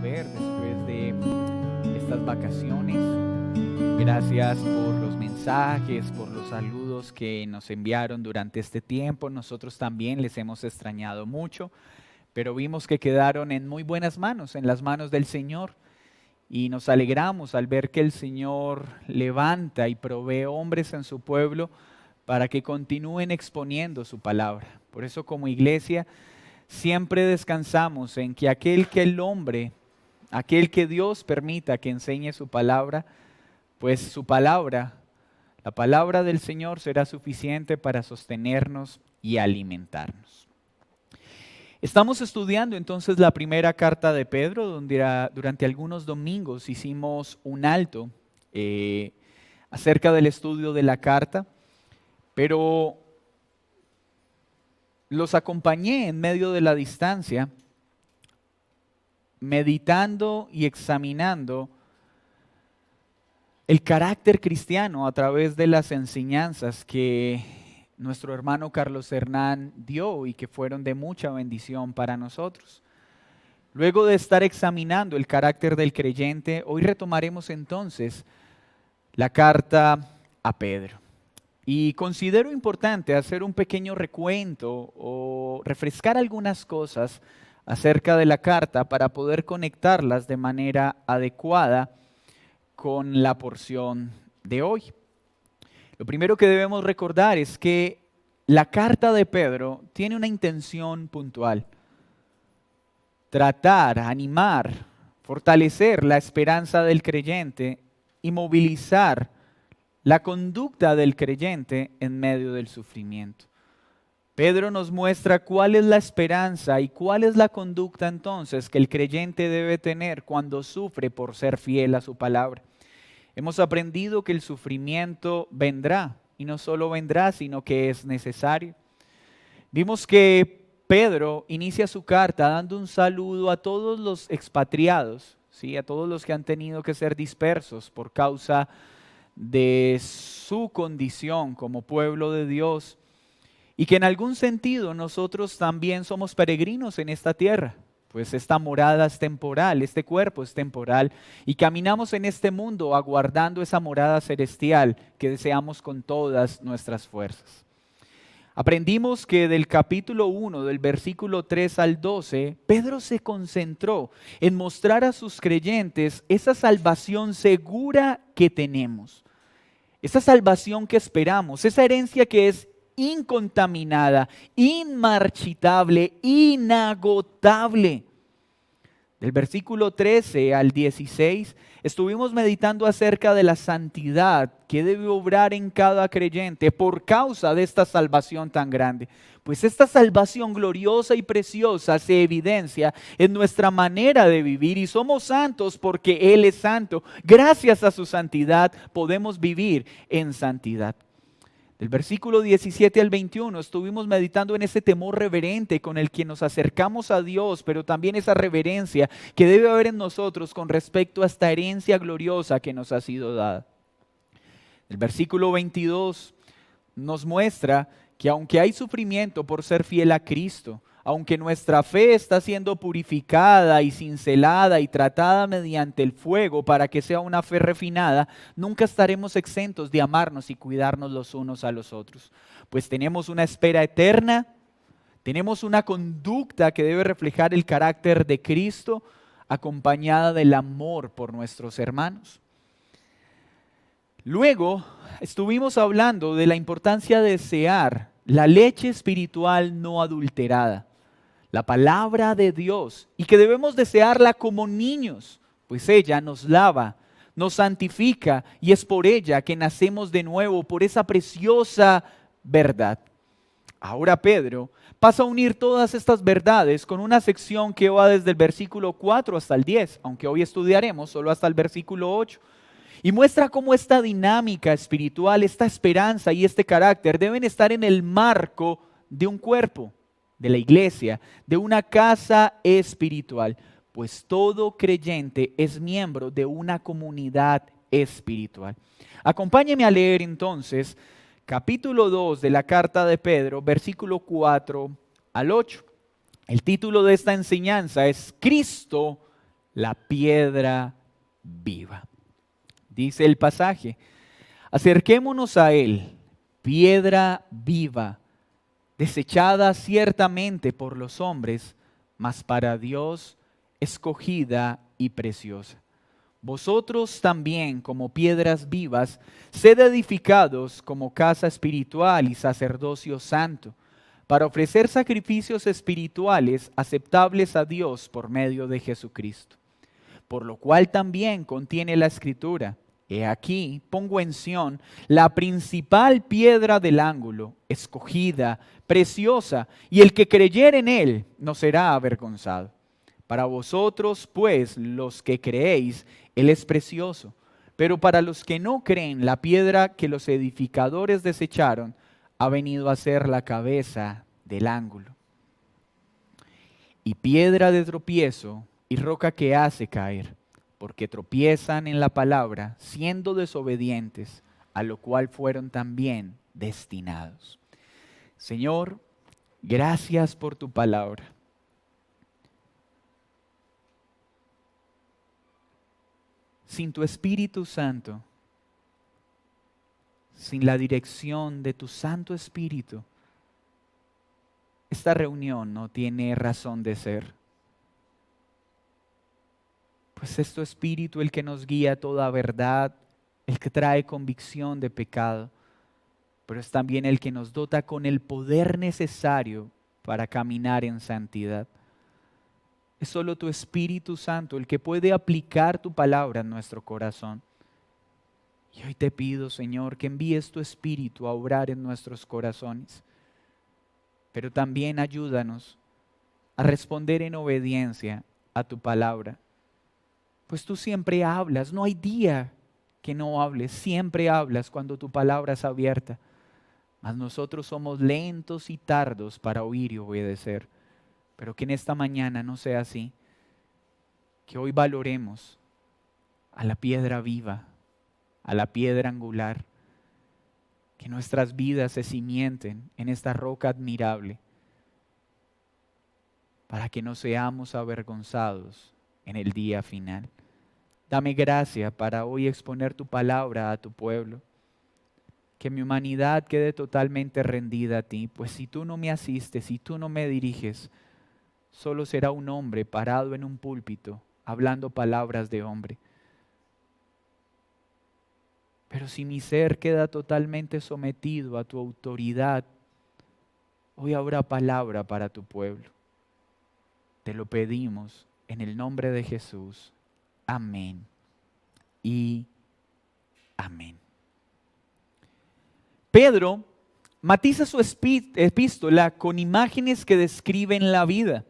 ver después de estas vacaciones. Gracias por los mensajes, por los saludos que nos enviaron durante este tiempo. Nosotros también les hemos extrañado mucho, pero vimos que quedaron en muy buenas manos, en las manos del Señor. Y nos alegramos al ver que el Señor levanta y provee hombres en su pueblo para que continúen exponiendo su palabra. Por eso, como iglesia, siempre descansamos en que aquel que Dios permita que enseñe su palabra, pues su palabra, la palabra del Señor será suficiente para sostenernos y alimentarnos. Estamos estudiando entonces la primera carta de Pedro, donde durante algunos domingos hicimos un alto acerca del estudio de la carta, pero los acompañé en medio de la distancia, meditando y examinando el carácter cristiano a través de las enseñanzas que nuestro hermano Carlos Hernán dio y que fueron de mucha bendición para nosotros. Luego de estar examinando el carácter del creyente, hoy retomaremos entonces la carta a Pedro. Y considero importante hacer un pequeño recuento o refrescar algunas cosas acerca de la carta para poder conectarlas de manera adecuada con la porción de hoy. Lo primero que debemos recordar es que la carta de Pedro tiene una intención puntual: tratar, animar, fortalecer la esperanza del creyente y movilizar la conducta del creyente en medio del sufrimiento. Pedro nos muestra cuál es la esperanza y cuál es la conducta entonces que el creyente debe tener cuando sufre por ser fiel a su palabra. Hemos aprendido que el sufrimiento vendrá, y no solo vendrá, sino que es necesario. Vimos que Pedro inicia su carta dando un saludo a todos los expatriados, ¿sí? A todos los que han tenido que ser dispersos por causa de su condición como pueblo de Dios, y que en algún sentido nosotros también somos peregrinos en esta tierra. Pues esta morada es temporal, este cuerpo es temporal y caminamos en este mundo aguardando esa morada celestial que deseamos con todas nuestras fuerzas. Aprendimos que del capítulo 1, del versículo 3 al 12, Pedro se concentró en mostrar a sus creyentes esa salvación segura que tenemos, esa salvación que esperamos, esa herencia que es incontaminada, inmarchitable, inagotable. Del versículo 13 al 16 estuvimos meditando acerca de la santidad que debe obrar en cada creyente por causa de esta salvación tan grande. Pues esta salvación gloriosa y preciosa se evidencia en nuestra manera de vivir y somos santos porque Él es santo. Gracias a su santidad podemos vivir en santidad. Del versículo 17 al 21 estuvimos meditando en ese temor reverente con el que nos acercamos a Dios, pero también esa reverencia que debe haber en nosotros con respecto a esta herencia gloriosa que nos ha sido dada. El versículo 22 nos muestra que aunque hay sufrimiento por ser fiel a Cristo, aunque nuestra fe está siendo purificada y cincelada y tratada mediante el fuego para que sea una fe refinada, nunca estaremos exentos de amarnos y cuidarnos los unos a los otros. Pues tenemos una espera eterna, tenemos una conducta que debe reflejar el carácter de Cristo, acompañada del amor por nuestros hermanos. Luego estuvimos hablando de la importancia de desear la leche espiritual no adulterada, la palabra de Dios, y que debemos desearla como niños, pues ella nos lava, nos santifica y es por ella que nacemos de nuevo, por esa preciosa verdad. Ahora Pedro pasa a unir todas estas verdades con una sección que va desde el versículo 4 hasta el 10, aunque hoy estudiaremos solo hasta el versículo 8. Y muestra cómo esta dinámica espiritual, esta esperanza y este carácter deben estar en el marco de un cuerpo, de la iglesia, de una casa espiritual, pues todo creyente es miembro de una comunidad espiritual. Acompáñeme a leer entonces capítulo 2 de la carta de Pedro, versículo 4 al 8. El título de esta enseñanza es Cristo, la piedra viva. Dice el pasaje, acerquémonos a Él, piedra viva, desechada ciertamente por los hombres, mas para Dios escogida y preciosa. Vosotros también, como piedras vivas, sed edificados como casa espiritual y sacerdocio santo, para ofrecer sacrificios espirituales aceptables a Dios por medio de Jesucristo. Por lo cual también contiene la Escritura, he aquí, pongo en Sión la principal piedra del ángulo, escogida, preciosa, y el que creyere en él no será avergonzado. Para vosotros, pues, los que creéis, él es precioso. Pero para los que no creen, la piedra que los edificadores desecharon ha venido a ser la cabeza del ángulo. Y piedra de tropiezo y roca que hace caer, porque tropiezan en la palabra, siendo desobedientes, a lo cual fueron también destinados. Señor, gracias por tu palabra. Sin tu Espíritu Santo, sin la dirección de tu Santo Espíritu, esta reunión no tiene razón de ser. Pues es tu Espíritu el que nos guía a toda verdad, el que trae convicción de pecado, pero es también el que nos dota con el poder necesario para caminar en santidad. Es solo tu Espíritu Santo el que puede aplicar tu palabra en nuestro corazón. Y hoy te pido, Señor, que envíes tu Espíritu a obrar en nuestros corazones, pero también ayúdanos a responder en obediencia a tu palabra. Pues tú siempre hablas, no hay día que no hables, siempre hablas cuando tu palabra es abierta. Mas nosotros somos lentos y tardos para oír y obedecer. Pero que en esta mañana no sea así. Que hoy valoremos a la piedra viva, a la piedra angular. Que nuestras vidas se cimienten en esta roca admirable. Para que no seamos avergonzados en el día final. Dame gracia para hoy exponer tu palabra a tu pueblo. Que mi humanidad quede totalmente rendida a ti, pues si tú no me asistes, si tú no me diriges, solo será un hombre parado en un púlpito, hablando palabras de hombre. Pero si mi ser queda totalmente sometido a tu autoridad, hoy habrá palabra para tu pueblo. Te lo pedimos en el nombre de Jesús. Amén y amén. Pedro matiza su epístola con imágenes que describen la vida.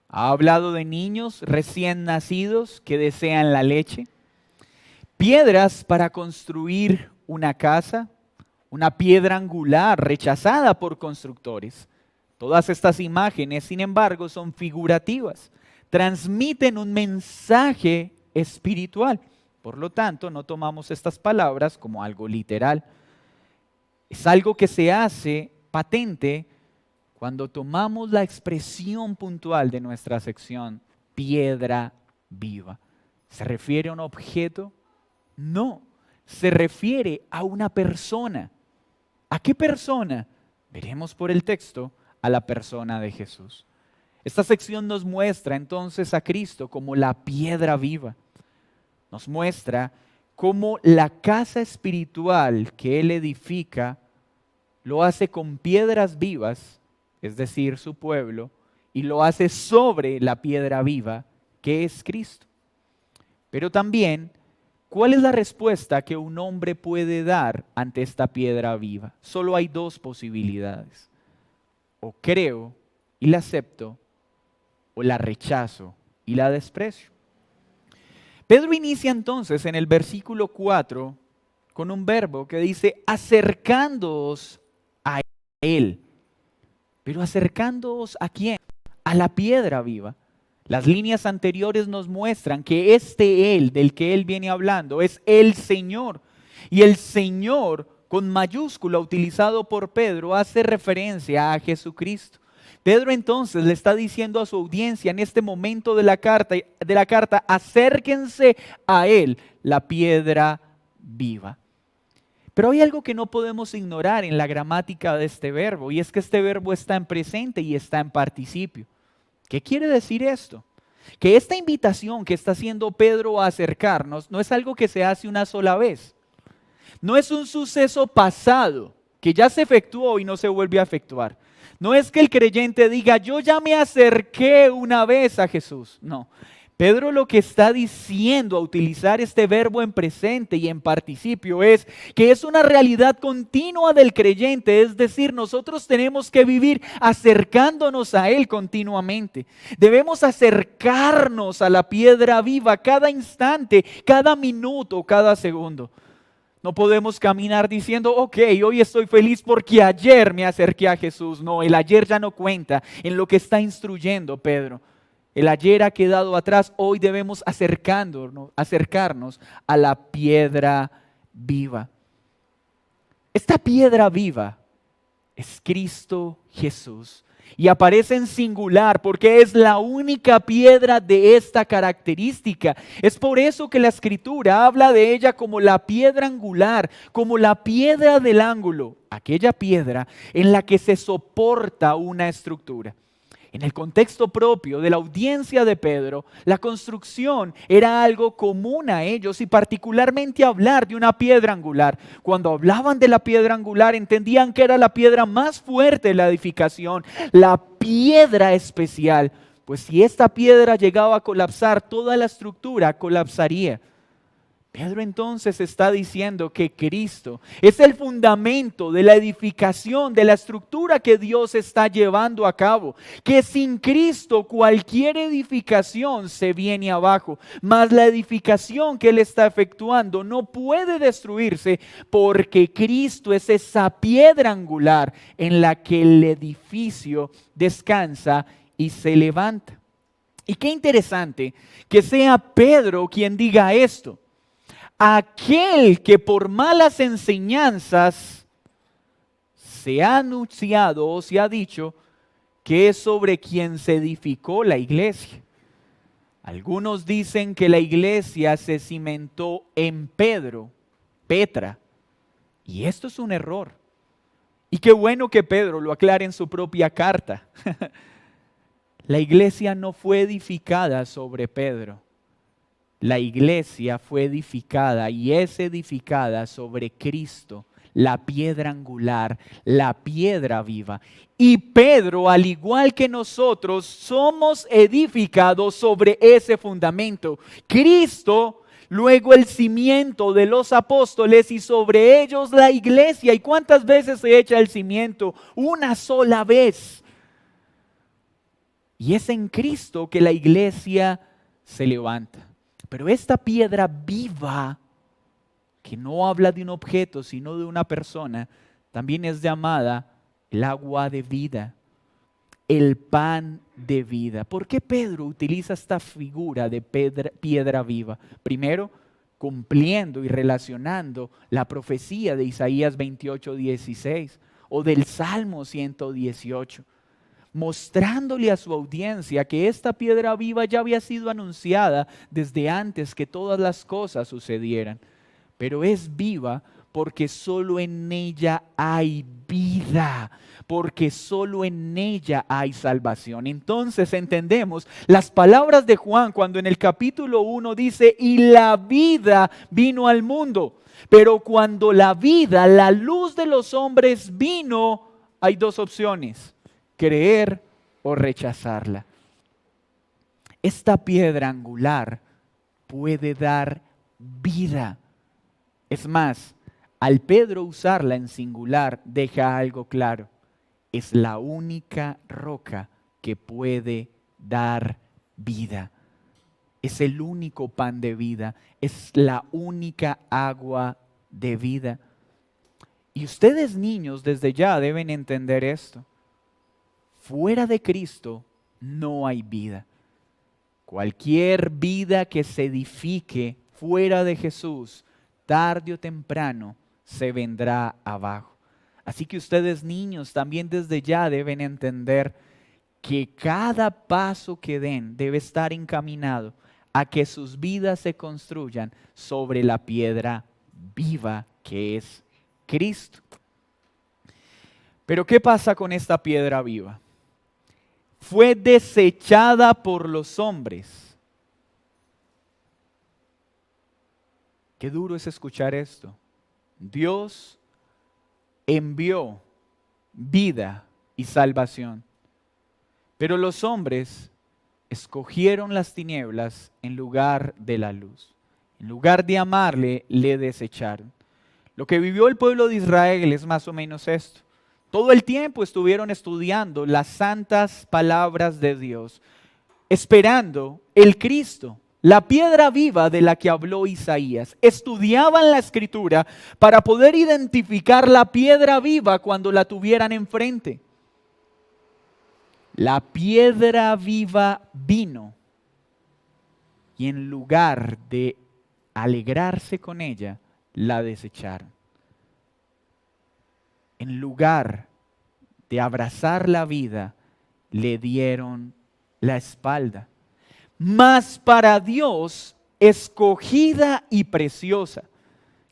Ha hablado de niños recién nacidos que desean la leche, piedras para construir una casa, una piedra angular rechazada por constructores. Todas estas imágenes, sin embargo, son figurativas. Transmiten un mensaje espiritual. Por lo tanto, no tomamos estas palabras como algo literal. Es algo que se hace patente cuando tomamos la expresión puntual de nuestra sección, piedra viva. ¿Se refiere a un objeto? No, se refiere a una persona. ¿A qué persona? Veremos por el texto a la persona de Jesús. Esta sección nos muestra entonces a Cristo como la piedra viva. Nos muestra cómo la casa espiritual que Él edifica lo hace con piedras vivas, es decir, su pueblo, y lo hace sobre la piedra viva que es Cristo. Pero también, ¿cuál es la respuesta que un hombre puede dar ante esta piedra viva? Solo hay dos posibilidades. O creo y la acepto, o la rechazo y la desprecio. Pedro inicia entonces en el versículo 4 con un verbo que dice acercándoos a Él. Pero acercándoos ¿a quién? A la piedra viva. Las líneas anteriores nos muestran que este Él del que Él viene hablando es el Señor. Y el Señor con mayúscula utilizado por Pedro hace referencia a Jesucristo. Pedro entonces le está diciendo a su audiencia en este momento de la carta, acérquense a él, la piedra viva. Pero hay algo que no podemos ignorar en la gramática de este verbo, y es que este verbo está en presente y está en participio. ¿Qué quiere decir esto? Que esta invitación que está haciendo Pedro a acercarnos no es algo que se hace una sola vez. No es un suceso pasado que ya se efectuó y no se vuelve a efectuar. No es que el creyente diga, yo ya me acerqué una vez a Jesús. No. Pedro lo que está diciendo a utilizar este verbo en presente y en participio es que es una realidad continua del creyente, es decir, nosotros tenemos que vivir acercándonos a Él continuamente. Debemos acercarnos a la piedra viva cada instante, cada minuto, cada segundo. No podemos caminar diciendo, ok, hoy estoy feliz porque ayer me acerqué a Jesús. No, el ayer ya no cuenta en lo que está instruyendo Pedro. El ayer ha quedado atrás, hoy debemos acercarnos a la piedra viva. Esta piedra viva es Cristo Jesús. Y aparece en singular porque es la única piedra de esta característica. Es por eso que la Escritura habla de ella como la piedra angular, como la piedra del ángulo, aquella piedra en la que se soporta una estructura. En el contexto propio de la audiencia de Pedro, la construcción era algo común a ellos y particularmente hablar de una piedra angular. Cuando hablaban de la piedra angular entendían que era la piedra más fuerte de la edificación, la piedra especial. Pues si esta piedra llegaba a colapsar, toda la estructura colapsaría. Pedro entonces está diciendo que Cristo es el fundamento de la edificación, de la estructura que Dios está llevando a cabo. Que sin Cristo cualquier edificación se viene abajo. Mas la edificación que Él está efectuando no puede destruirse porque Cristo es esa piedra angular en la que el edificio descansa y se levanta. Y qué interesante que sea Pedro quien diga esto. Aquel que por malas enseñanzas se ha anunciado o se ha dicho que es sobre quien se edificó la iglesia. Algunos dicen que la iglesia se cimentó en Pedro, Petra, y esto es un error. Y qué bueno que Pedro lo aclare en su propia carta. La iglesia no fue edificada sobre Pedro. La iglesia fue edificada y es edificada sobre Cristo, la piedra angular, la piedra viva. Y Pedro, al igual que nosotros, somos edificados sobre ese fundamento. Cristo, luego el cimiento de los apóstoles y sobre ellos la iglesia. ¿Y cuántas veces se echa el cimiento? Una sola vez. Y es en Cristo que la iglesia se levanta. Pero esta piedra viva, que no habla de un objeto, sino de una persona, también es llamada el agua de vida, el pan de vida. ¿Por qué Pedro utiliza esta figura de piedra viva? Primero, cumpliendo y relacionando la profecía de Isaías 28:16 o del Salmo 118. Mostrándole a su audiencia que esta piedra viva ya había sido anunciada desde antes que todas las cosas sucedieran. Pero es viva porque solo en ella hay vida, porque solo en ella hay salvación. Entonces entendemos las palabras de Juan cuando en el capítulo 1 dice, y la vida vino al mundo. Pero cuando la vida, la luz de los hombres vino, hay dos opciones. Creer o rechazarla. Esta piedra angular puede dar vida. Es más, al Pedro usarla en singular, deja algo claro. Es la única roca que puede dar vida. Es el único pan de vida. Es la única agua de vida. Y ustedes niños desde ya deben entender esto. Fuera de Cristo no hay vida. Cualquier vida que se edifique fuera de Jesús, tarde o temprano, se vendrá abajo. Así que ustedes niños también desde ya deben entender que cada paso que den debe estar encaminado a que sus vidas se construyan sobre la piedra viva que es Cristo. Pero ¿qué pasa con esta piedra viva? Fue desechada por los hombres. Qué duro es escuchar esto. Dios envió vida y salvación, pero los hombres escogieron las tinieblas en lugar de la luz. En lugar de amarle, le desecharon. Lo que vivió el pueblo de Israel es más o menos esto. Todo el tiempo estuvieron estudiando las santas palabras de Dios, esperando el Cristo, la piedra viva de la que habló Isaías. Estudiaban la Escritura para poder identificar la piedra viva cuando la tuvieran enfrente. La piedra viva vino y en lugar de alegrarse con ella, la desecharon. En lugar de abrazar la vida, le dieron la espalda. Mas para Dios, escogida y preciosa.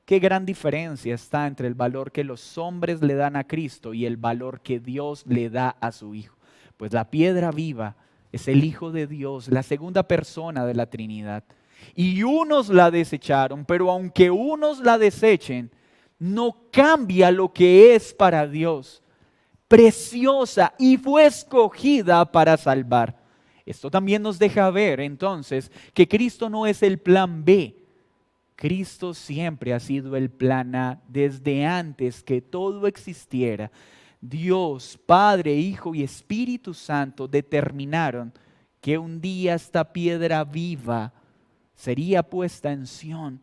Qué gran diferencia está entre el valor que los hombres le dan a Cristo y el valor que Dios le da a su Hijo. Pues la piedra viva es el Hijo de Dios, la segunda persona de la Trinidad. Y unos la desecharon, pero aunque unos la desechen, no cambia lo que es para Dios. Preciosa y fue escogida para salvar. Esto también nos deja ver entonces que Cristo no es el plan B. Cristo siempre ha sido el plan A desde antes que todo existiera. Dios, Padre, Hijo y Espíritu Santo determinaron que un día esta piedra viva sería puesta en Sión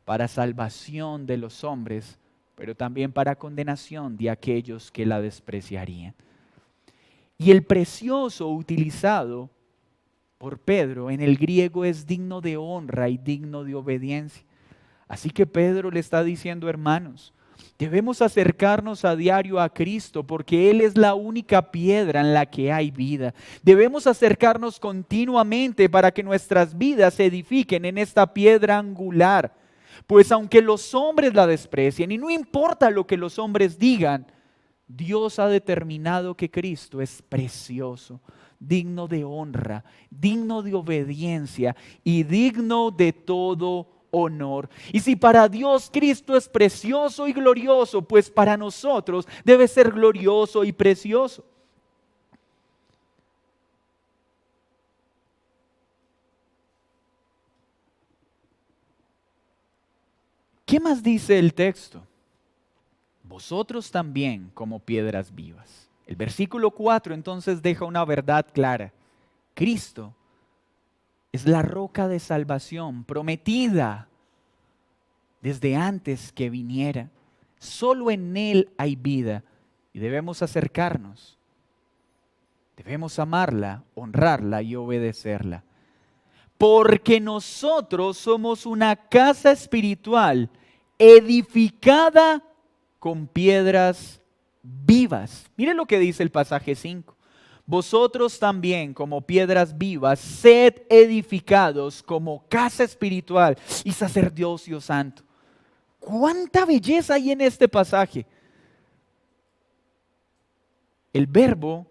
para salvación de los hombres, pero también para condenación de aquellos que la despreciarían. Y el precioso utilizado por Pedro en el griego es digno de honra y digno de obediencia. Así que Pedro le está diciendo, hermanos, debemos acercarnos a diario a Cristo porque Él es la única piedra en la que hay vida. Debemos acercarnos continuamente para que nuestras vidas se edifiquen en esta piedra angular. Pues aunque los hombres la desprecien, y no importa lo que los hombres digan, Dios ha determinado que Cristo es precioso, digno de honra, digno de obediencia y digno de todo honor. Y si para Dios Cristo es precioso y glorioso, pues para nosotros debe ser glorioso y precioso. ¿Qué más dice el texto? Vosotros también como piedras vivas. El versículo 4 entonces deja una verdad clara. Cristo es la roca de salvación prometida desde antes que viniera. Solo en Él hay vida y debemos acercarnos. Debemos amarla, honrarla y obedecerla. Porque nosotros somos una casa espiritual edificada con piedras vivas. Miren lo que dice el pasaje 5. Vosotros también como piedras vivas, sed edificados como casa espiritual y sacerdocio santo. ¿Cuánta belleza hay en este pasaje? El verbo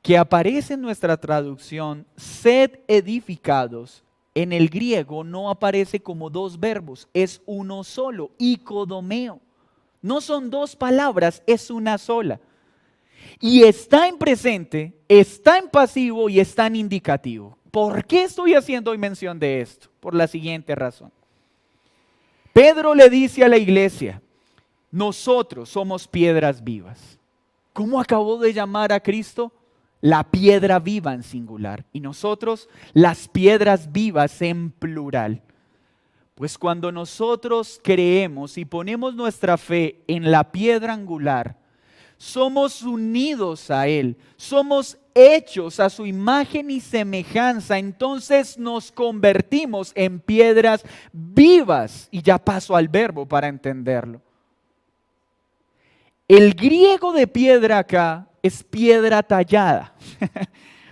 que aparece en nuestra traducción, sed edificados, en el griego no aparece como dos verbos, es uno solo, ikodomeo. No son dos palabras, es una sola. Y está en presente, está en pasivo y está en indicativo. ¿Por qué estoy haciendo hoy mención de esto? Por la siguiente razón. Pedro le dice a la iglesia, nosotros somos piedras vivas. ¿Cómo acabó de llamar a Cristo? La piedra viva en singular. Y nosotros las piedras vivas en plural. Pues cuando nosotros creemos y ponemos nuestra fe en la piedra angular, somos unidos a Él, somos hechos a su imagen y semejanza, entonces nos convertimos en piedras vivas. Y ya paso al verbo para entenderlo. El griego de piedra acá es piedra tallada.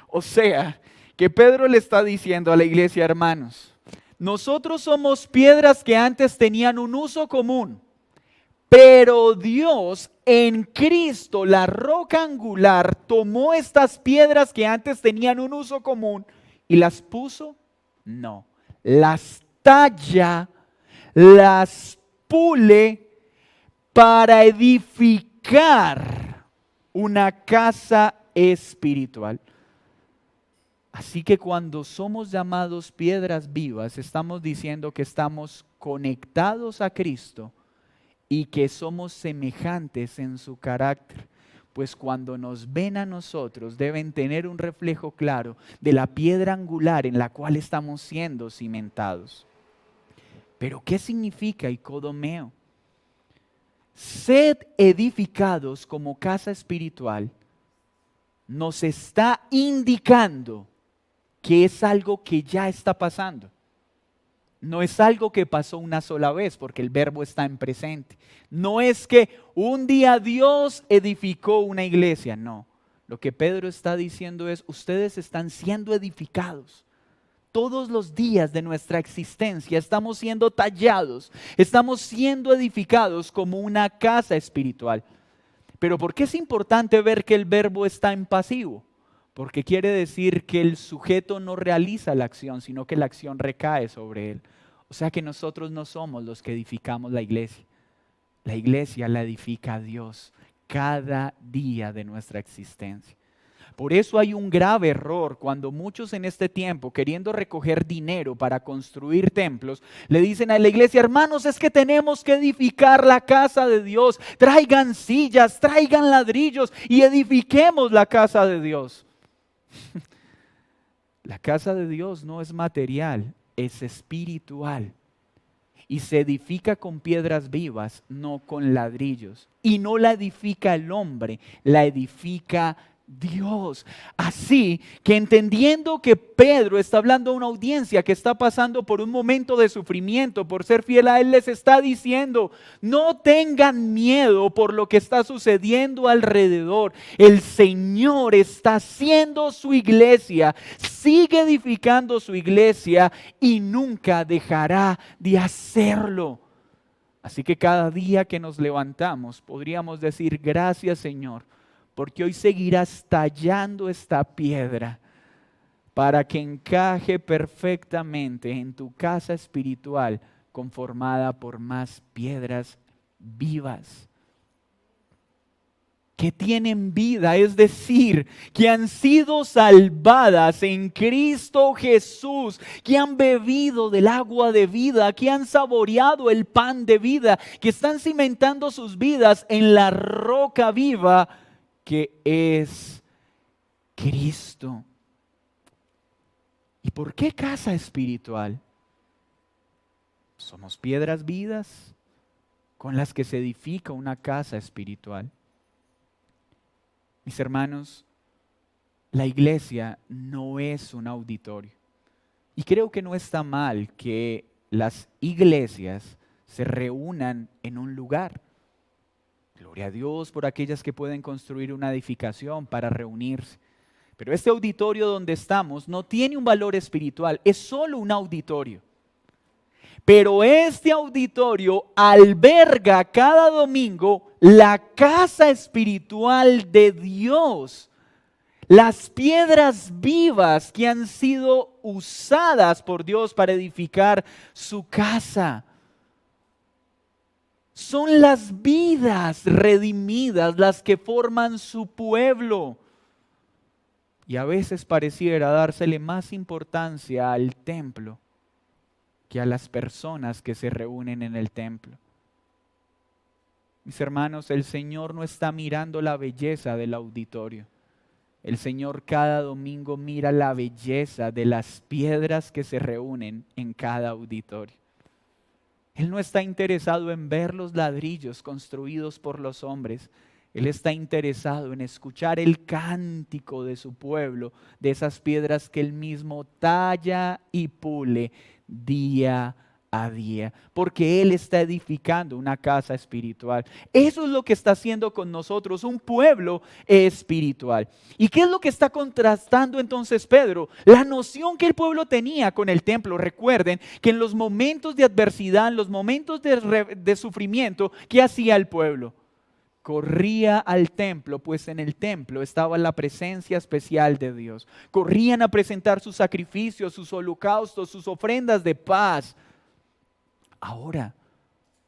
O sea, que Pedro le está diciendo a la iglesia, hermanos, nosotros somos piedras que antes tenían un uso común, pero Dios en Cristo, la roca angular, tomó estas piedras que antes tenían un uso común y las puso, no, las talla, las pule para edificar una casa espiritual. Así que cuando somos llamados piedras vivas, estamos diciendo que estamos conectados a Cristo y que somos semejantes en su carácter. Pues cuando nos ven a nosotros, deben tener un reflejo claro de la piedra angular en la cual estamos siendo cimentados. Pero ¿qué significa icodomeo? Sed edificados como casa espiritual nos está indicando que es algo que ya está pasando. No es algo que pasó una sola vez, porque el verbo está en presente. No es que un día Dios edificó una iglesia, no. Lo que Pedro está diciendo es, ustedes están siendo edificados. Todos los días de nuestra existencia estamos siendo tallados, estamos siendo edificados como una casa espiritual. Pero ¿por qué es importante ver que el verbo está en pasivo? Porque quiere decir que el sujeto no realiza la acción, sino que la acción recae sobre él. O sea que nosotros no somos los que edificamos la iglesia. La iglesia la edifica Dios cada día de nuestra existencia. Por eso hay un grave error cuando muchos en este tiempo, queriendo recoger dinero para construir templos, le dicen a la iglesia, hermanos, es que tenemos que edificar la casa de Dios. Traigan sillas, traigan ladrillos y edifiquemos la casa de Dios. La casa de Dios no es material, es espiritual. Y se edifica con piedras vivas, no con ladrillos. Y no la edifica el hombre, la edifica Dios. Así que entendiendo que Pedro está hablando a una audiencia que está pasando por un momento de sufrimiento, por ser fiel a él, les está diciendo, no tengan miedo por lo que está sucediendo alrededor. El Señor está haciendo su iglesia, sigue edificando su iglesia y nunca dejará de hacerlo. Así que cada día que nos levantamos podríamos decir, gracias Señor, porque hoy seguirás tallando esta piedra para que encaje perfectamente en tu casa espiritual conformada por más piedras vivas que tienen vida, es decir, que han sido salvadas en Cristo Jesús, que han bebido del agua de vida, que han saboreado el pan de vida, que están cimentando sus vidas en la roca viva que es Cristo. ¿Y por qué casa espiritual? Somos piedras vivas con las que se edifica una casa espiritual. Mis hermanos, la iglesia no es un auditorio. Y creo que no está mal que las iglesias se reúnan en un lugar. Gloria a Dios por aquellas que pueden construir una edificación para reunirse. Pero este auditorio donde estamos no tiene un valor espiritual, es solo un auditorio. Pero este auditorio alberga cada domingo la casa espiritual de Dios. Las piedras vivas que han sido usadas por Dios para edificar su casa. Son las vidas redimidas las que forman su pueblo. Y a veces pareciera dársele más importancia al templo que a las personas que se reúnen en el templo. Mis hermanos, el Señor no está mirando la belleza del auditorio. El Señor cada domingo mira la belleza de las piedras que se reúnen en cada auditorio. Él no está interesado en ver los ladrillos construidos por los hombres. Él está interesado en escuchar el cántico de su pueblo, de esas piedras que Él mismo talla y pule día a día, porque Él está edificando una casa espiritual. Eso es lo que está haciendo con nosotros, un pueblo espiritual. ¿Y qué es lo que está contrastando entonces Pedro? La noción que el pueblo tenía con el templo. Recuerden que en los momentos de adversidad, en los momentos de sufrimiento, ¿qué hacía el pueblo? Corría al templo, pues en el templo estaba la presencia especial de Dios. Corrían a presentar sus sacrificios, sus holocaustos, sus ofrendas de paz. Ahora,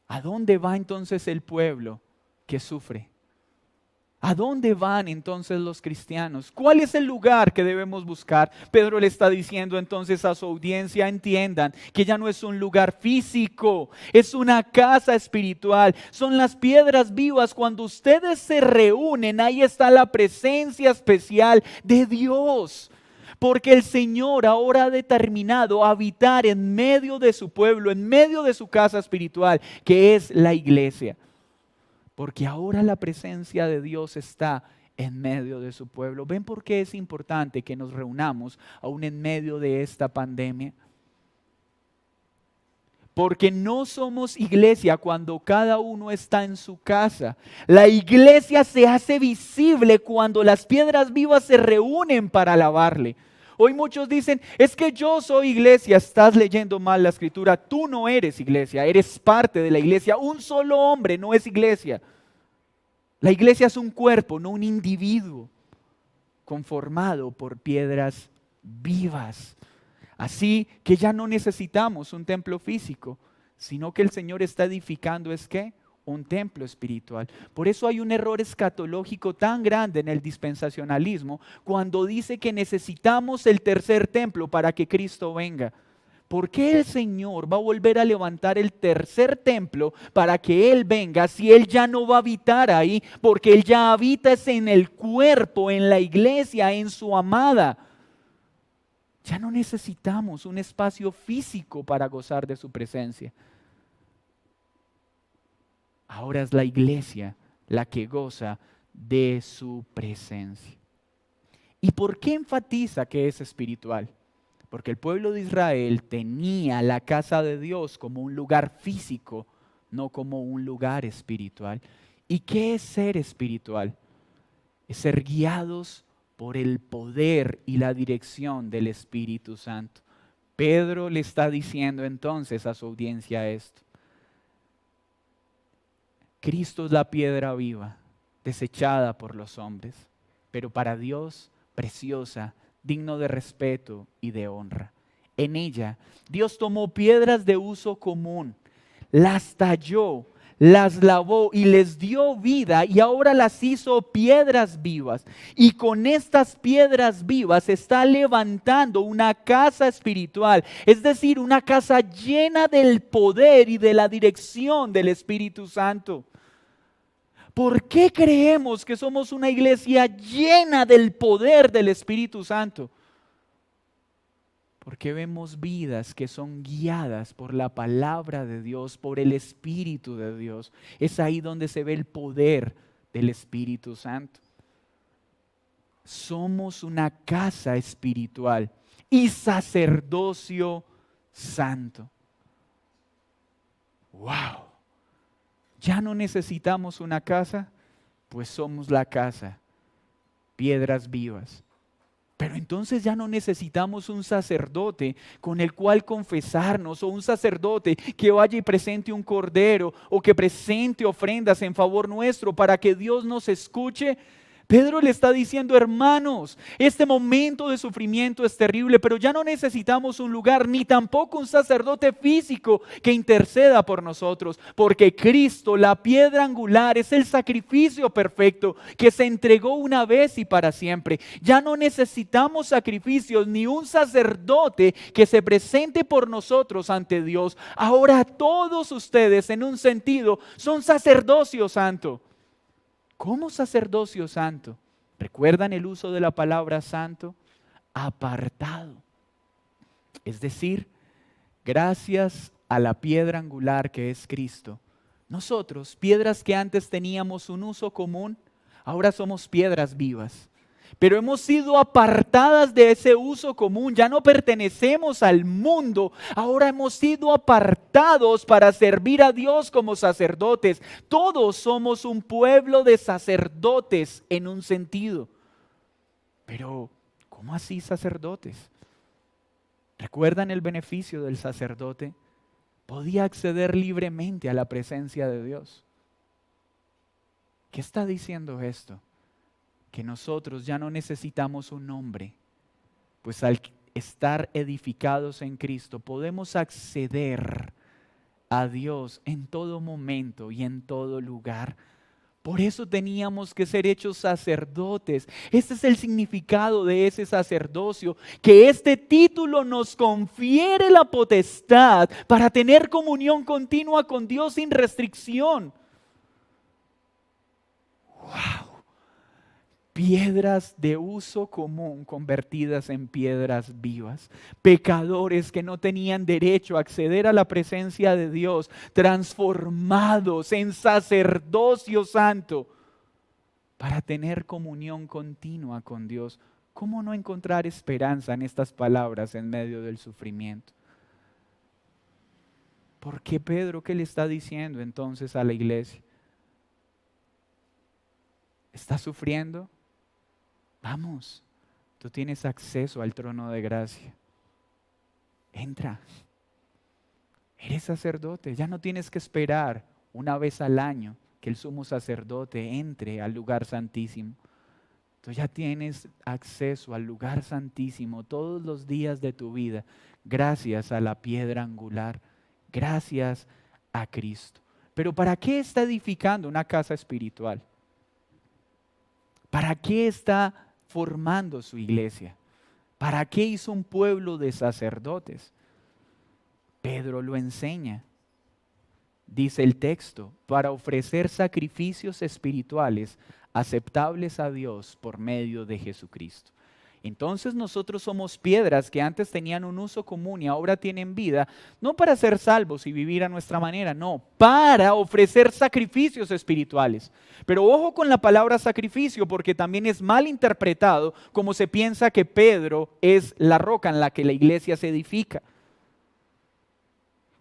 ¿a dónde va entonces el pueblo que sufre? ¿A dónde van entonces los cristianos? ¿Cuál es el lugar que debemos buscar? Pedro le está diciendo entonces a su audiencia, entiendan que ya no es un lugar físico, es una casa espiritual. Son las piedras vivas. Cuando ustedes se reúnen, ahí está la presencia especial de Dios. Porque el Señor ahora ha determinado habitar en medio de su pueblo, en medio de su casa espiritual, que es la iglesia. Porque ahora la presencia de Dios está en medio de su pueblo. ¿Ven por qué es importante que nos reunamos aún en medio de esta pandemia? Porque no somos iglesia cuando cada uno está en su casa. La iglesia se hace visible cuando las piedras vivas se reúnen para alabarle. Hoy muchos dicen, es que yo soy iglesia. Estás leyendo mal la escritura. Tú no eres iglesia, eres parte de la iglesia. Un solo hombre no es iglesia. La iglesia es un cuerpo, no un individuo, conformado por piedras vivas. Así que ya no necesitamos un templo físico, sino que el Señor está edificando es ¿qué? Un templo espiritual. Por eso hay un error escatológico tan grande en el dispensacionalismo cuando dice que necesitamos el tercer templo para que Cristo venga. ¿Por qué el Señor va a volver a levantar el tercer templo para que Él venga si Él ya no va a habitar ahí? Porque Él ya habita en el cuerpo, en la iglesia, en su amada. Ya no necesitamos un espacio físico para gozar de su presencia. Ahora es la iglesia la que goza de su presencia. ¿Y por qué enfatiza que es espiritual? Porque el pueblo de Israel tenía la casa de Dios como un lugar físico, no como un lugar espiritual. ¿Y qué es ser espiritual? Es ser guiados por el poder y la dirección del Espíritu Santo. Pedro le está diciendo entonces a su audiencia esto. Cristo es la piedra viva, desechada por los hombres, pero para Dios preciosa, digno de respeto y de honra. En ella, Dios tomó piedras de uso común, las talló, las lavó y les dio vida y ahora las hizo piedras vivas. Y con estas piedras vivas está levantando una casa espiritual, es decir, una casa llena del poder y de la dirección del Espíritu Santo. ¿Por qué creemos que somos una iglesia llena del poder del Espíritu Santo? Porque vemos vidas que son guiadas por la palabra de Dios, por el Espíritu de Dios. Es ahí donde se ve el poder del Espíritu Santo. Somos una casa espiritual y sacerdocio santo. ¡Wow! ¿Ya no necesitamos una casa? Pues somos la casa, piedras vivas. Pero entonces ya no necesitamos un sacerdote con el cual confesarnos o un sacerdote que vaya y presente un cordero o que presente ofrendas en favor nuestro para que Dios nos escuche. Pedro le está diciendo, hermanos, este momento de sufrimiento es terrible, pero ya no necesitamos un lugar ni tampoco un sacerdote físico que interceda por nosotros, porque Cristo, la piedra angular, es el sacrificio perfecto que se entregó una vez y para siempre. Ya no necesitamos sacrificios ni un sacerdote que se presente por nosotros ante Dios. Ahora todos ustedes, en un sentido, son sacerdocio santo. ¿Cómo sacerdocio santo? ¿Recuerdan el uso de la palabra santo? Apartado. Es decir, gracias a la piedra angular que es Cristo, nosotros, piedras que antes teníamos un uso común, ahora somos piedras vivas. pero hemos sido apartadas de ese uso común. Ya no pertenecemos al mundo, ahora hemos sido apartados para servir a Dios como sacerdotes. Todos somos un pueblo de sacerdotes en un sentido. Pero, ¿cómo así sacerdotes? ¿Recuerdan el beneficio del sacerdote? Podía acceder libremente a la presencia de Dios. ¿Qué está diciendo esto? Que nosotros ya no necesitamos un nombre, pues al estar edificados en Cristo podemos acceder a Dios en todo momento y en todo lugar. Por eso teníamos que ser hechos sacerdotes. Este es el significado de ese sacerdocio, que este título nos confiere la potestad para tener comunión continua con Dios sin restricción. ¡Wow! Piedras de uso común convertidas en piedras vivas. Pecadores que no tenían derecho a acceder a la presencia de Dios, transformados en sacerdocio santo para tener comunión continua con Dios. ¿Cómo no encontrar esperanza en estas palabras en medio del sufrimiento? ¿Por qué Pedro qué le está diciendo entonces a la iglesia? ¿Está sufriendo? Vamos, tú tienes acceso al trono de gracia. Entra. Eres sacerdote, ya no tienes que esperar una vez al año que el sumo sacerdote entre al lugar santísimo. Tú ya tienes acceso al lugar santísimo todos los días de tu vida, gracias a la piedra angular, gracias a Cristo. Pero ¿para qué está edificando una casa espiritual? ¿Para qué está formando su iglesia? ¿Para qué hizo un pueblo de sacerdotes? Pedro lo enseña. Dice el texto, para ofrecer sacrificios espirituales aceptables a Dios por medio de Jesucristo. Entonces nosotros somos piedras que antes tenían un uso común y ahora tienen vida, no para ser salvos y vivir a nuestra manera, no, para ofrecer sacrificios espirituales. Pero ojo con la palabra sacrificio, porque también es mal interpretado como se piensa que Pedro es la roca en la que la iglesia se edifica.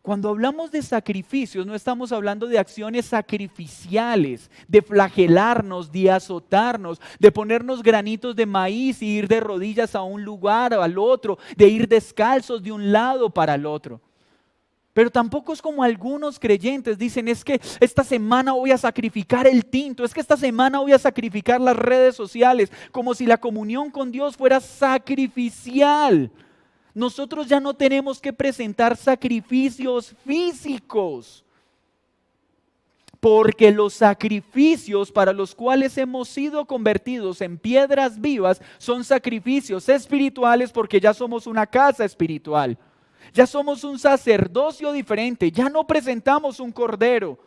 Cuando hablamos de sacrificios, no estamos hablando de acciones sacrificiales, de flagelarnos, de azotarnos, de ponernos granitos de maíz y ir de rodillas a un lugar o al otro, de ir descalzos de un lado para el otro. Pero tampoco es como algunos creyentes dicen, es que esta semana voy a sacrificar el tinto, es que esta semana voy a sacrificar las redes sociales, como si la comunión con Dios fuera sacrificial. Nosotros ya no tenemos que presentar sacrificios físicos, porque los sacrificios para los cuales hemos sido convertidos en piedras vivas son sacrificios espirituales, porque ya somos una casa espiritual, ya somos un sacerdocio diferente, ya no presentamos un cordero,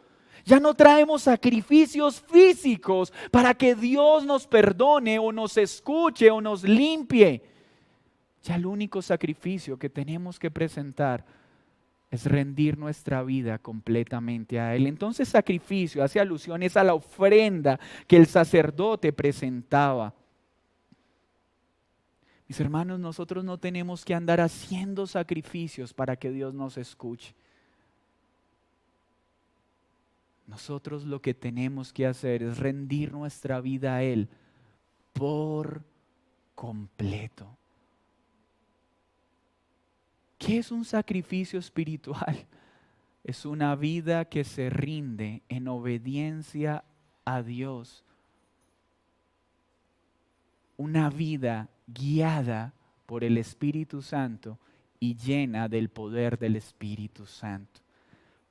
ya no traemos sacrificios físicos para que Dios nos perdone o nos escuche o nos limpie. Ya el único sacrificio que tenemos que presentar es rendir nuestra vida completamente a Él. Entonces sacrificio hace alusiones a la ofrenda que el sacerdote presentaba. Mis hermanos, nosotros no tenemos que andar haciendo sacrificios para que Dios nos escuche. Nosotros lo que tenemos que hacer es rendir nuestra vida a Él por completo. ¿Qué es un sacrificio espiritual? Es una vida que se rinde en obediencia a Dios. Una vida guiada por el Espíritu Santo y llena del poder del Espíritu Santo.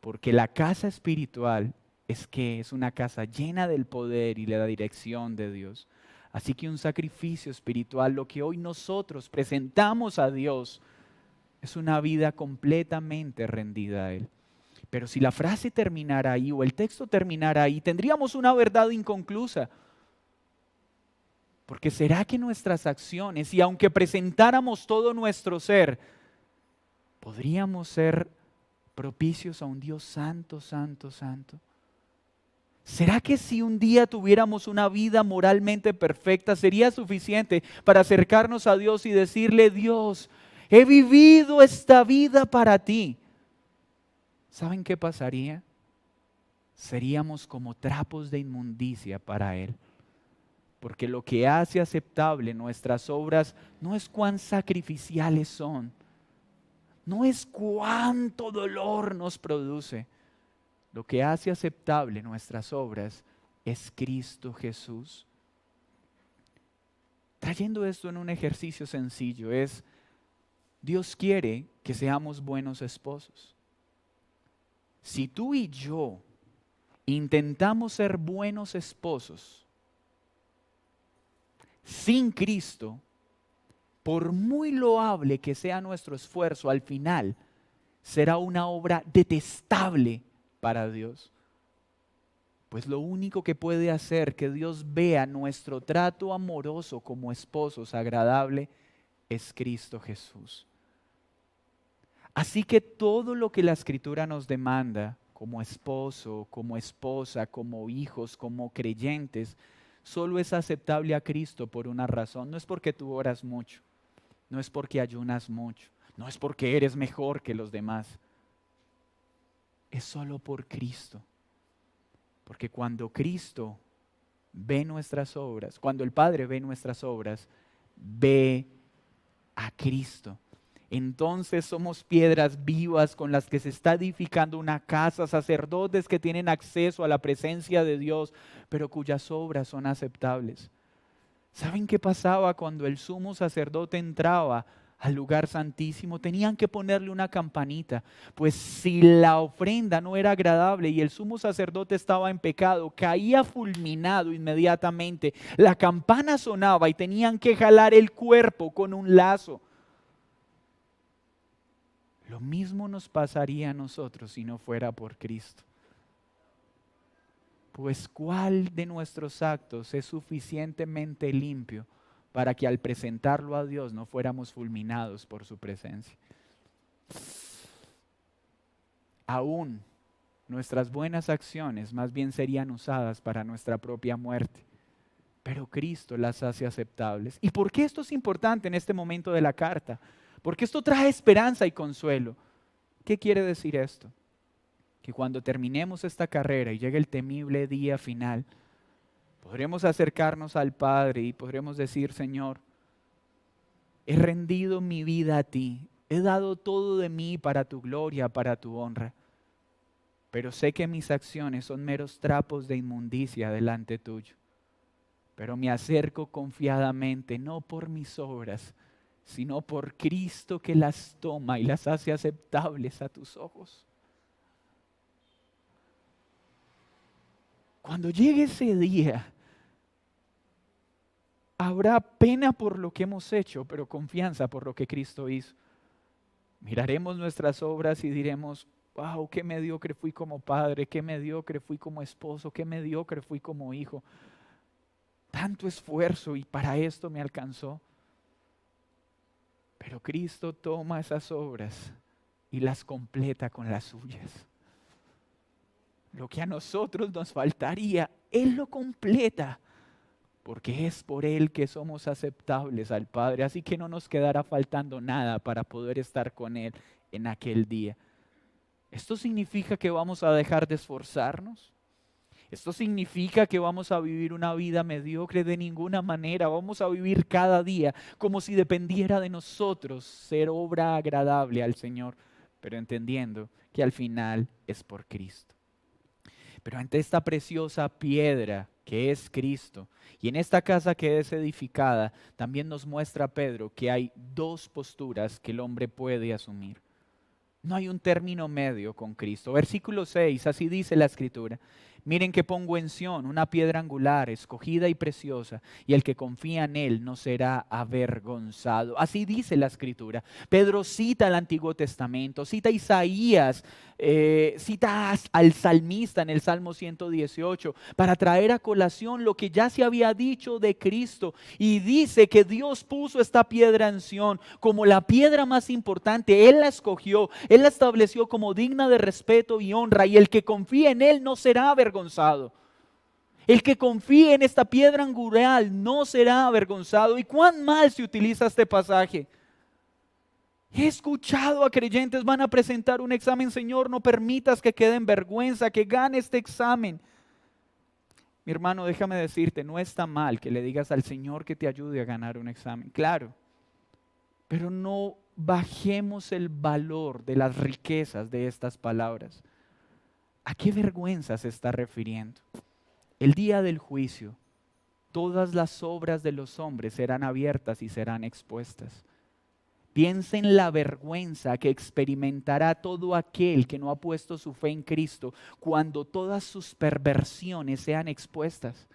Porque la casa espiritual es una casa llena del poder y la dirección de Dios. Así que un sacrificio espiritual, lo que hoy nosotros presentamos a Dios, es una vida completamente rendida a Él. Pero si la frase terminara ahí o el texto terminara ahí, tendríamos una verdad inconclusa. Porque ¿será que nuestras acciones, y aunque presentáramos todo nuestro ser, podríamos ser propicios a un Dios santo, santo, santo? ¿Será que si un día tuviéramos una vida moralmente perfecta, sería suficiente para acercarnos a Dios y decirle, Dios, he vivido esta vida para ti? ¿Saben qué pasaría? Seríamos como trapos de inmundicia para Él. Porque lo que hace aceptable nuestras obras no es cuán sacrificiales son, no es cuánto dolor nos produce. Lo que hace aceptable nuestras obras es Cristo Jesús. Trayendo esto en un ejercicio sencillo, Dios quiere que seamos buenos esposos. Si tú y yo intentamos ser buenos esposos sin Cristo, por muy loable que sea nuestro esfuerzo, al final será una obra detestable para Dios. Pues lo único que puede hacer que Dios vea nuestro trato amoroso como esposos agradable es Cristo Jesús. Así que todo lo que la Escritura nos demanda como esposo, como esposa, como hijos, como creyentes, solo es aceptable a Cristo por una razón. No es porque tú oras mucho, no es porque ayunas mucho, no es porque eres mejor que los demás. Es solo por Cristo. Porque cuando Cristo ve nuestras obras, cuando el Padre ve nuestras obras, ve a Cristo. Entonces somos piedras vivas con las que se está edificando una casa, sacerdotes que tienen acceso a la presencia de Dios, pero cuyas obras son aceptables. ¿Saben qué pasaba cuando el sumo sacerdote entraba al lugar santísimo? Tenían que ponerle una campanita, pues si la ofrenda no era agradable y el sumo sacerdote estaba en pecado, caía fulminado inmediatamente. La campana sonaba y tenían que jalar el cuerpo con un lazo. Lo mismo nos pasaría a nosotros si no fuera por Cristo. Pues ¿cuál de nuestros actos es suficientemente limpio para que al presentarlo a Dios no fuéramos fulminados por su presencia? Aún nuestras buenas acciones más bien serían usadas para nuestra propia muerte, pero Cristo las hace aceptables. ¿Y por qué esto es importante en este momento de la carta? Porque esto trae esperanza y consuelo. ¿Qué quiere decir esto? Que cuando terminemos esta carrera y llegue el temible día final, podremos acercarnos al Padre y podremos decir, Señor, he rendido mi vida a ti, he dado todo de mí para tu gloria, para tu honra, pero sé que mis acciones son meros trapos de inmundicia delante tuyo. Pero me acerco confiadamente, no por mis obras, sino por Cristo que las toma y las hace aceptables a tus ojos. Cuando llegue ese día, habrá pena por lo que hemos hecho, pero confianza por lo que Cristo hizo. Miraremos nuestras obras y diremos, wow, qué mediocre fui como padre, qué mediocre fui como esposo, qué mediocre fui como hijo. Tanto esfuerzo y para esto me alcanzó. Pero Cristo toma esas obras y las completa con las suyas. Lo que a nosotros nos faltaría, Él lo completa, porque es por Él que somos aceptables al Padre. Así que no nos quedará faltando nada para poder estar con Él en aquel día. ¿Esto significa que vamos a dejar de esforzarnos? ¿Esto significa que vamos a vivir una vida mediocre? De ninguna manera. Vamos a vivir cada día como si dependiera de nosotros ser obra agradable al Señor, pero entendiendo que al final es por Cristo. Pero ante esta preciosa piedra que es Cristo y en esta casa que es edificada, también nos muestra Pedro que hay dos posturas que el hombre puede asumir. No hay un término medio con Cristo. Versículo 6, así dice la Escritura. Miren que pongo en Sión una piedra angular, escogida y preciosa, y el que confía en él no será avergonzado. Así dice la Escritura. Pedro cita el Antiguo Testamento, cita a Isaías, cita al salmista en el Salmo 118, para traer a colación lo que ya se había dicho de Cristo. Y dice que Dios puso esta piedra en Sión como la piedra más importante. Él la escogió, Él la estableció como digna de respeto y honra, y el que confía en Él no será avergonzado. El que confíe en esta piedra angular no será avergonzado. ¿Y cuán mal se utiliza este pasaje? He escuchado a creyentes, van a presentar un examen, Señor, no permitas que quede en vergüenza, que gane este examen. Mi hermano, déjame decirte, no está mal que le digas al Señor que te ayude a ganar un examen, claro, pero no bajemos el valor de las riquezas de estas palabras. ¿A qué vergüenza se está refiriendo? El día del juicio, todas las obras de los hombres serán abiertas y serán expuestas. Piensa en la vergüenza que experimentará todo aquel que no ha puesto su fe en Cristo cuando todas sus perversiones sean expuestas.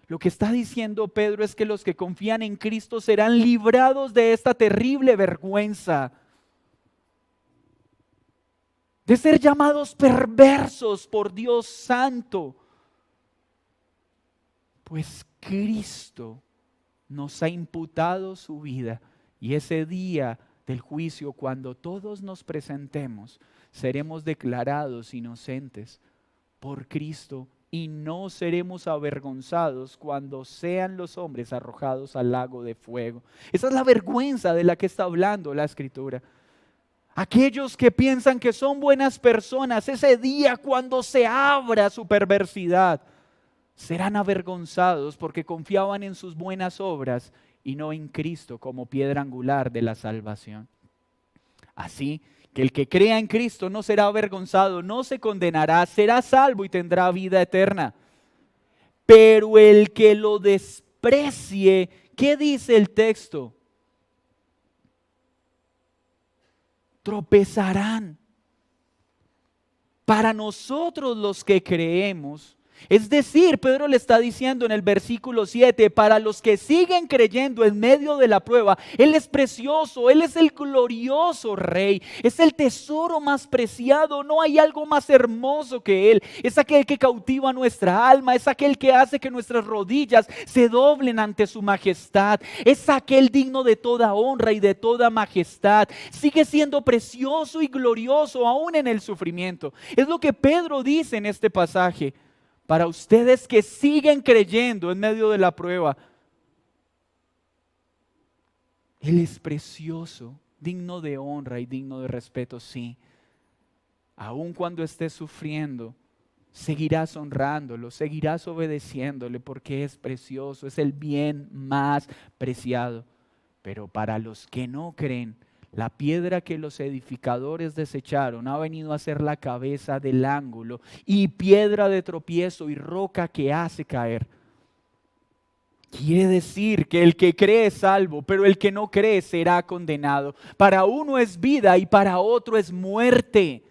Lo que está diciendo Pedro es que los que confían en Cristo serán librados de esta terrible vergüenza, de ser llamados perversos por Dios Santo, pues Cristo nos ha imputado su vida. Y ese día del juicio, cuando todos nos presentemos, seremos declarados inocentes por Cristo y no seremos avergonzados cuando sean los hombres arrojados al lago de fuego. Esa es la vergüenza de la que está hablando la Escritura. Aquellos que piensan que son buenas personas, ese día cuando se abra su perversidad, serán avergonzados porque confiaban en sus buenas obras y no en Cristo como piedra angular de la salvación. Así que el que crea en Cristo no será avergonzado, no se condenará, será salvo y tendrá vida eterna. Pero el que lo desprecie, ¿qué dice el texto? Tropezarán. Para nosotros los que creemos, es decir, Pedro le está diciendo en el versículo 7, para los que siguen creyendo en medio de la prueba, Él es precioso, Él es el glorioso Rey, es el tesoro más preciado, no hay algo más hermoso que Él, es aquel que cautiva nuestra alma, es aquel que hace que nuestras rodillas se doblen ante su majestad, es aquel digno de toda honra y de toda majestad, sigue siendo precioso y glorioso aún en el sufrimiento. Es lo que Pedro dice en este pasaje. Para ustedes que siguen creyendo en medio de la prueba, Él es precioso, digno de honra y digno de respeto, sí. Aun cuando estés sufriendo, seguirás honrándolo, seguirás obedeciéndole porque es precioso, es el bien más preciado. Pero para los que no creen, la piedra que los edificadores desecharon ha venido a ser la cabeza del ángulo y piedra de tropiezo y roca que hace caer. Quiere decir que el que cree es salvo, pero el que no cree será condenado. Para uno es vida y para otro es muerte.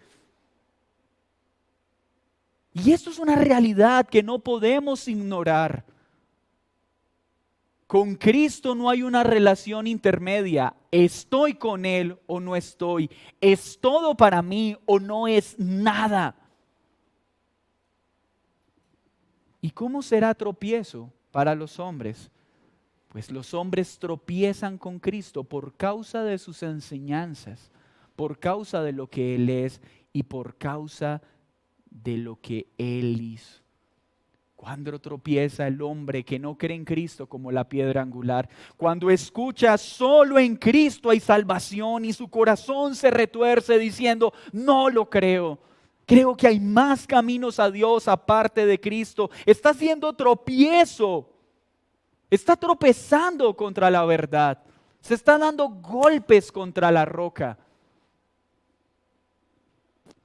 Y esto es una realidad que no podemos ignorar. Con Cristo no hay una relación intermedia. Estoy con Él o no estoy. ¿Es todo para mí o no es nada? ¿Y cómo será tropiezo para los hombres? Pues los hombres tropiezan con Cristo por causa de sus enseñanzas, por causa de lo que Él es y por causa de lo que Él hizo. Cuando tropieza el hombre que no cree en Cristo como la piedra angular, cuando escucha solo en Cristo hay salvación y su corazón se retuerce diciendo, no lo creo, creo que hay más caminos a Dios aparte de Cristo, está haciendo tropiezo, está tropezando contra la verdad, se está dando golpes contra la roca.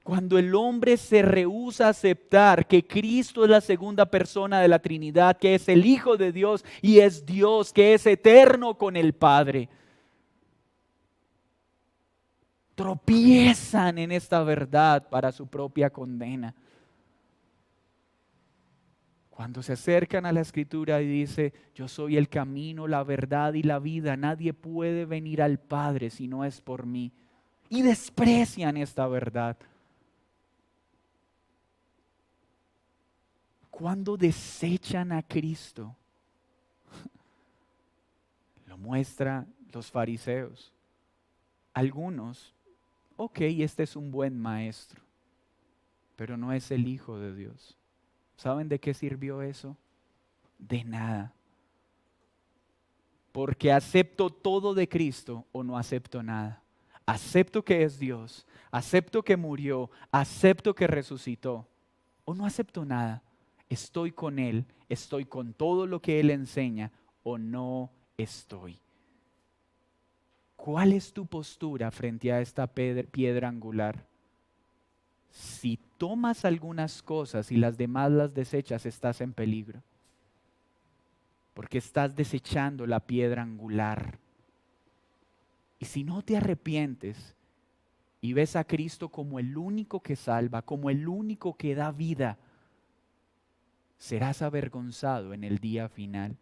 Cuando el hombre se rehúsa a aceptar que Cristo es la segunda persona de la Trinidad, que es el Hijo de Dios y es Dios, que es eterno con el Padre, tropiezan en esta verdad para su propia condena. Cuando se acercan a la Escritura y dice, yo soy el camino, la verdad y la vida, nadie puede venir al Padre si no es por mí. Y desprecian esta verdad. Cuando desechan a Cristo, lo muestran los fariseos. Algunos, ok, este es un buen maestro, pero no es el Hijo de Dios. ¿Saben de qué sirvió eso? De nada. Porque acepto todo de Cristo o no acepto nada. Acepto que es Dios, acepto que murió, acepto que resucitó o no acepto nada. Estoy con Él, estoy con todo lo que Él enseña o no estoy. ¿Cuál es tu postura frente a esta piedra angular? Si tomas algunas cosas y las demás las desechas, estás en peligro. Porque estás desechando la piedra angular. Y si no te arrepientes y ves a Cristo como el único que salva, como el único que da vida, serás avergonzado en el día final.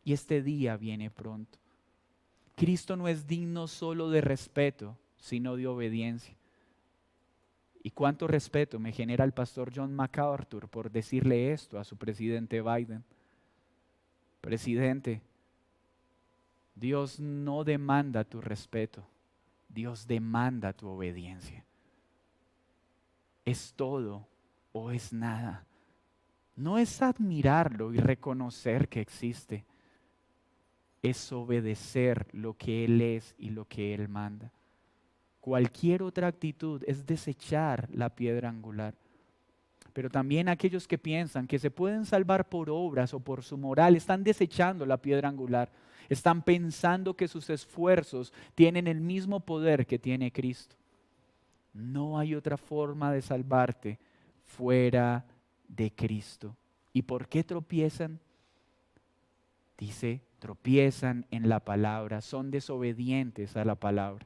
Y este día viene pronto. Cristo no es digno solo de respeto, sino de obediencia. ¿Y cuánto respeto me genera el pastor John MacArthur por decirle esto a su presidente Biden? Presidente, Dios no demanda tu respeto, Dios demanda tu obediencia. ¿Es todo o es nada? No es admirarlo y reconocer que existe, es obedecer lo que Él es y lo que Él manda. Cualquier otra actitud es desechar la piedra angular. Pero también aquellos que piensan que se pueden salvar por obras o por su moral, están desechando la piedra angular. Están pensando que sus esfuerzos tienen el mismo poder que tiene Cristo. No hay otra forma de salvarte fuera de Cristo. ¿Y por qué tropiezan? Dice, tropiezan en la palabra, son desobedientes a la palabra.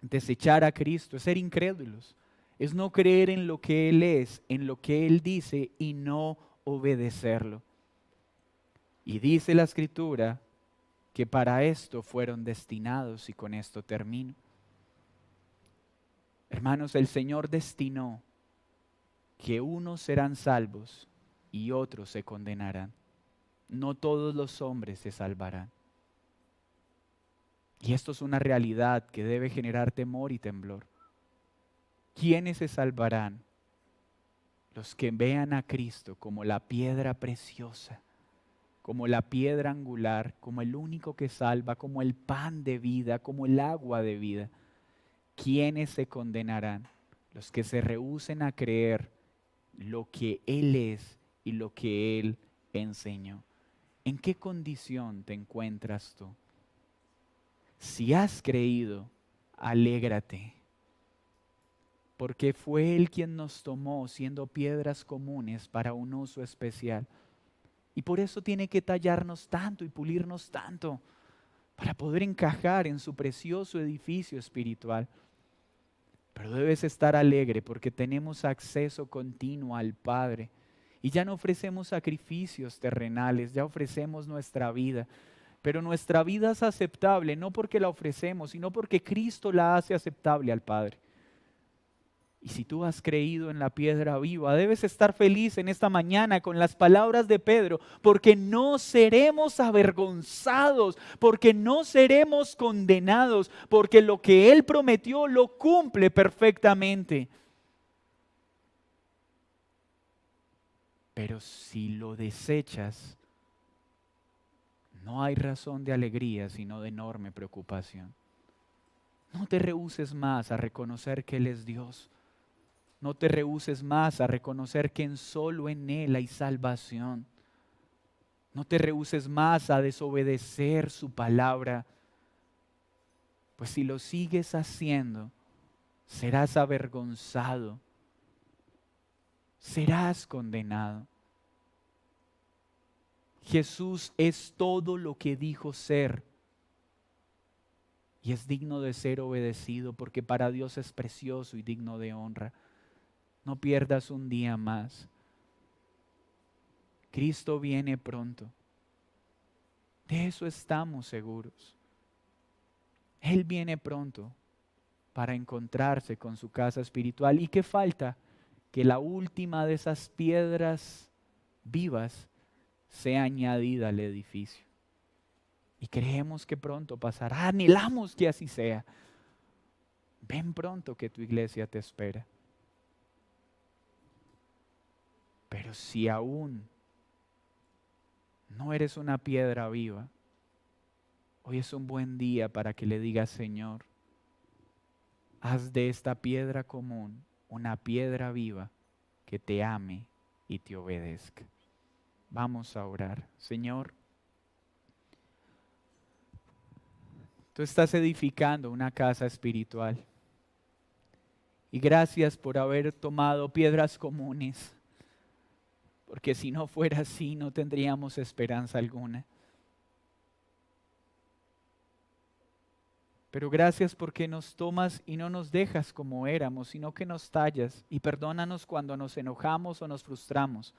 Desechar a Cristo es ser incrédulos, es no creer en lo que Él es, en lo que Él dice y no obedecerlo. Y dice la Escritura que para esto fueron destinados, y con esto termino. Hermanos, el Señor destinó que unos serán salvos y otros se condenarán. No todos los hombres se salvarán. Y esto es una realidad que debe generar temor y temblor. ¿Quiénes se salvarán? Los que vean a Cristo como la piedra preciosa, como la piedra angular, como el único que salva, como el pan de vida, como el agua de vida. ¿Quiénes se condenarán? Los que se rehúsen a creer lo que Él es y lo que Él enseñó. ¿En qué condición te encuentras tú? Si has creído, alégrate, porque fue Él quien nos tomó siendo piedras comunes para un uso especial. Y por eso tiene que tallarnos tanto y pulirnos tanto para poder encajar en su precioso edificio espiritual. Pero debes estar alegre porque tenemos acceso continuo al Padre. Y ya no ofrecemos sacrificios terrenales, ya ofrecemos nuestra vida. Pero nuestra vida es aceptable no porque la ofrecemos, sino porque Cristo la hace aceptable al Padre. Y si tú has creído en la piedra viva, debes estar feliz en esta mañana con las palabras de Pedro, porque no seremos avergonzados, porque no seremos condenados, porque lo que Él prometió lo cumple perfectamente. Pero si lo desechas, no hay razón de alegría, sino de enorme preocupación. No te rehúses más a reconocer que Él es Dios. No te rehúses más a reconocer que solo en Él hay salvación. No te rehúses más a desobedecer su palabra. Pues si lo sigues haciendo, serás avergonzado. Serás condenado. Jesús es todo lo que dijo ser. Y es digno de ser obedecido porque para Dios es precioso y digno de honra. No pierdas un día más. Cristo viene pronto. De eso estamos seguros. Él viene pronto para encontrarse con su casa espiritual. ¿Y qué falta? Que la última de esas piedras vivas sea añadida al edificio. Y creemos que pronto pasará. Anhelamos que así sea. Ven pronto que tu iglesia te espera. Pero si aún no eres una piedra viva, hoy es un buen día para que le digas: Señor, haz de esta piedra común una piedra viva que te ame y te obedezca. Vamos a orar. Señor, tú estás edificando una casa espiritual. Y gracias por haber tomado piedras comunes, porque si no fuera así no tendríamos esperanza alguna. Pero gracias porque nos tomas y no nos dejas como éramos, sino que nos tallas, y perdónanos cuando nos enojamos o nos frustramos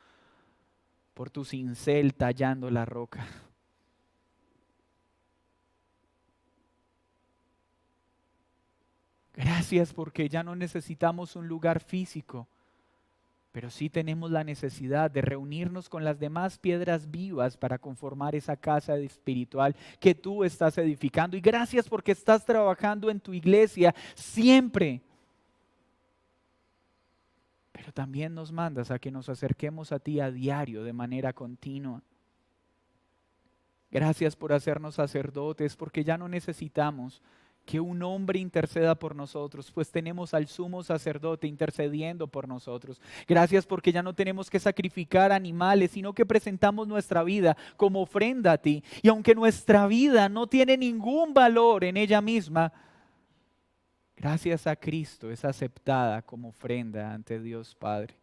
por tu cincel tallando la roca. Gracias porque ya no necesitamos un lugar físico, pero sí tenemos la necesidad de reunirnos con las demás piedras vivas para conformar esa casa espiritual que tú estás edificando. Y gracias porque estás trabajando en tu iglesia siempre. Pero también nos mandas a que nos acerquemos a ti a diario de manera continua. Gracias por hacernos sacerdotes, porque ya no necesitamos que un hombre interceda por nosotros, pues tenemos al sumo sacerdote intercediendo por nosotros. Gracias porque ya no tenemos que sacrificar animales, sino que presentamos nuestra vida como ofrenda a ti. Y aunque nuestra vida no tiene ningún valor en ella misma, gracias a Cristo es aceptada como ofrenda ante Dios Padre.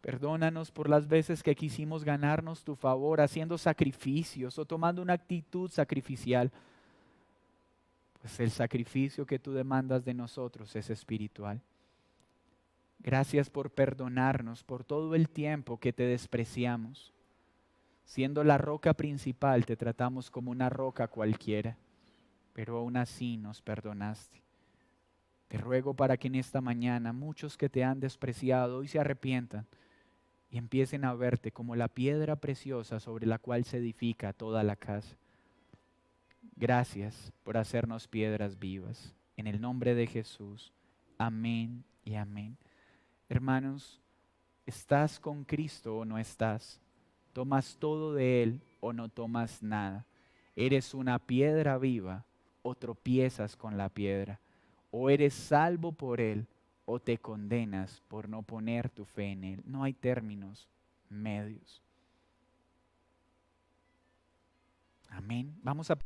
Perdónanos por las veces que quisimos ganarnos tu favor haciendo sacrificios o tomando una actitud sacrificial. Pues el sacrificio que tú demandas de nosotros es espiritual. Gracias por perdonarnos por todo el tiempo que te despreciamos. Siendo la roca principal, te tratamos como una roca cualquiera, pero aún así nos perdonaste. Te ruego para que en esta mañana muchos que te han despreciado hoy se arrepientan y empiecen a verte como la piedra preciosa sobre la cual se edifica toda la casa. Gracias por hacernos piedras vivas. En el nombre de Jesús. Amén y amén. Hermanos, ¿estás con Cristo o no estás? ¿Tomas todo de Él o no tomas nada? ¿Eres una piedra viva o tropiezas con la piedra? ¿O eres salvo por Él o te condenas por no poner tu fe en Él? No hay términos medios. Amén. Vamos a...